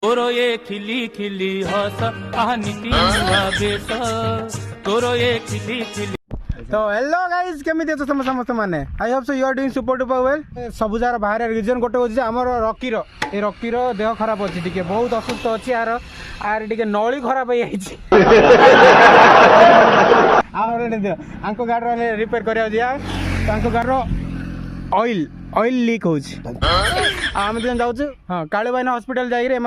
तोरो ये खिली खिली हस नीति बेस तोरो ये खिली खिली। तो हेलो गाइस केमी अच्छे तुम समस्त मैंने I hope so you are doing super duper well. सबुजार बाहर रिजन गोटे हो आमर रकीर ए रकीर देह खराब अच्छी टी बहुत असुस्थ अच्छी यार आर टी नली खराब हो गाड़ी रिपेयर करा गाड़ी ऑयल ऑयल लीक हो आम जाऊँ हाँ काले भाई हॉस्पिटल जाइए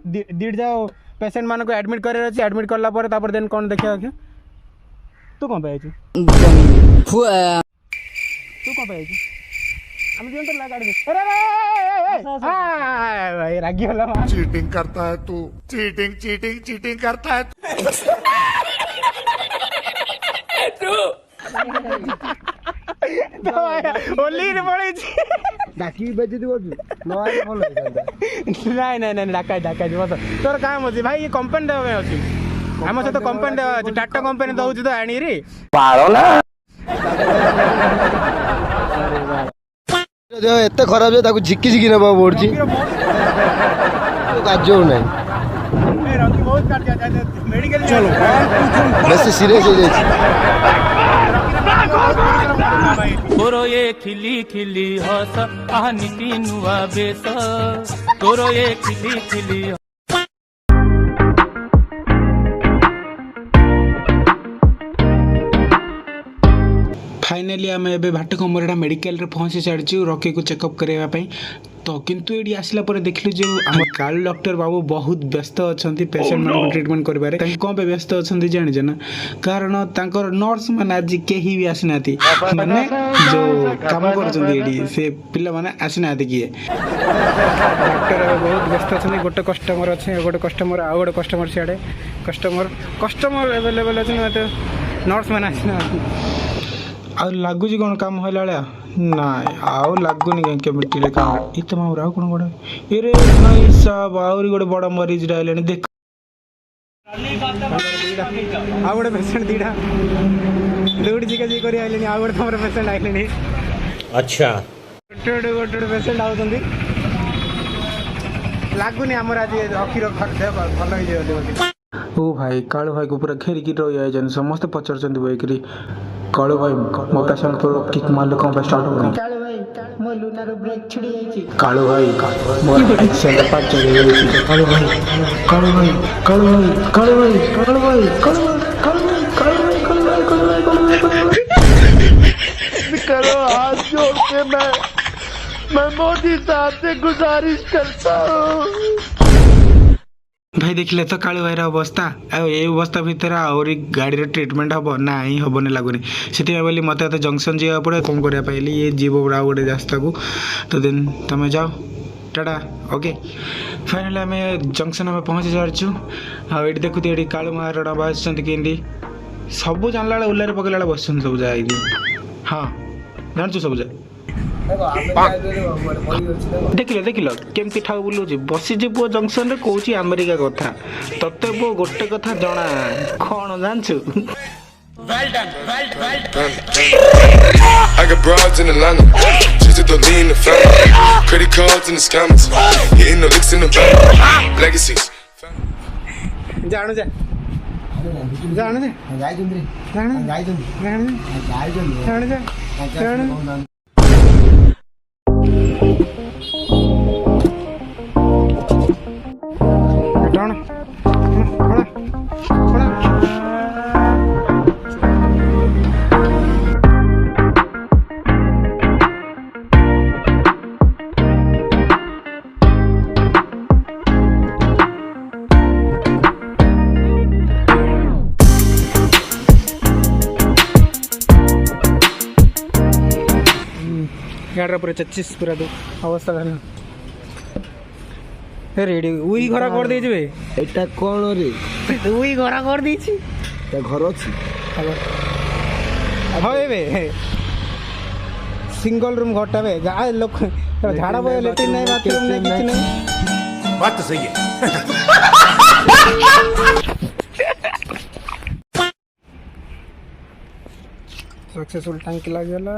दीड जाओ पेसेंट मान को एडमिट कर एडमिट कला देन कौन देखा तू कौन पे तू कौन पे हम तो गाड़ी भाई रागी वाला चीटिंग करता है तू चीटिंग चीटिंग चीटिंग करता है ओली रे पड़े डाकी बेजती बोल नवाई बोल नहीं नहीं नहीं डाका डाका बस तोर काम अछि भाई ये कंपनी देबे अछि हम से तो कंपनी देबे अछि टाटा कंपनी दउछि तो आनी रे पारो ना देह एते खराब जे ताकू झिकी झिकी नेबा पड़छि काजो नै ए रंगी बहुत काट जा मेडिकल चलो बेसी सीरियस हो जाई तोरो ये खिली खिली हस नीति बेस तोरो ये खिली खिली। फाइनाली आम ए भाटकमरडा मेडिकल रे पहुँची सारी रकी को चेकअप करने तो किंतु ये आसला पर देखलु जो आम कालू डॉक्टर बाबू बहुत व्यस्त अच्छा पेसेंट मान ट्रिटमेंट करें कौन पे व्यस्त अच्छा जाने ना कारण तांकर नर्स मैंने आज कहीं भी आसीना मैंने जो कम कर पिला माने आसीना किए डॉक्टर बहुत व्यस्त अच्छा गोटे कस्टमर अच्छे गोटे कस्टमर आउ गोटे कस्टमर सियाड़े कस्टमर एवेलेबल अच्छे नर्स मैंने आसीना आ लगुच कौन काम है ना आउ लगुनि कहीं मिट्टी काम इत मामूर आउ कौन गोटे ये भाई साहब आहरी गोटे बड़ मरीज रहा देख आ गोटे पेसेंट दीटा दौड़ी जिका जी कर आइले आ गोटे तुम पेसेंट आइले अच्छा गोटे गोटे पेसेंट आउଛନ୍ତି लागुनि आमर आज अखिर भल हो ओ भाई कालू भाई को पूरा घेरिकी रही आए समस्त पचार बोईकरी कालू भाई मो पेशेंट को किक मारले कौन स्टार्ट हो कालू भाई मो लुनार ब्रेक छिड़ी जाईची कालू भाई मोर एक्सेंट पार्ट चली जाईची कालू भाई कालू भाई कालू भाई कालू भाई कालू भाई कालू भाई कालू भाई कालू भाई कालू भाई कालू भाई कालू भाई करो हाथ जोड़ के मैं मोदी साहब से गुजारिश करता हूँ भाई देखले तो कालू भाई अवस्था ये अवस्था भितर आहरी गाड़ी ट्रिटमेंट हम ना ही हेनी लगुनि से बोली मत जंक्शन जा पड़े कौन करने ये जीव आ गोटे रास्ता को तो देन तुम जाओ टाटा ओके फाइनाली आम जंक्शन में पहुँची सारी आए देखुती ये कालू महाराणा बस कि सब जानला उल्लारे पकड़ा बस सब जा हाँ जानचु सब जा देखिल देखिल केमती ठाऊ बुलूची बसीची पुओ जंक्शन रे कहूची अमेरिका कथा तते पुओ गोटे कथा जना कौन जानछु I got broads in Atlanta, just to lean in the family, credit cards in the scammers, hitting the licks in the bank, legacies. जानो जा जानो जा गाय चंद्री जानो गाय चंद्री जानो गाय चंद्री जानो जा जानो गाड़ी पूरा 25 पूरा दो अवस्था रेडी उई घरा कर दे जबे एटा कोन रे उई घरा कर दी छी ता घर अछि होय बे सिंगल रूम घटा बे जा लोग झाड़ा बे लेटिन नहीं बाथरूम नहीं किछ नहीं बात तो सही है सक्सेसफुल टैंक लग गला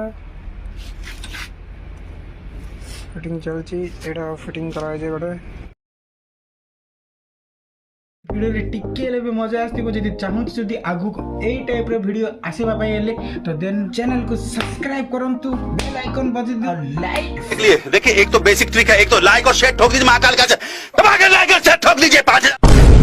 फिटिंग चलती एटा फिटिंग करा गोटे वीडियो रे टिके ले भी मजा आस्तिबो जदि चाहूछ जदि आगु एई टाइप रे वीडियो आसीबा पई हेले तो देन चैनल को सब्सक्राइब करंतु बेल आइकन बजे दियो लाइक देखिए एक तो बेसिक ट्रिक है, एक तो लाइक और शेयर ठोक दीजिए महाकाल का दबा के लाइक और शेयर ठोक दीजिए 5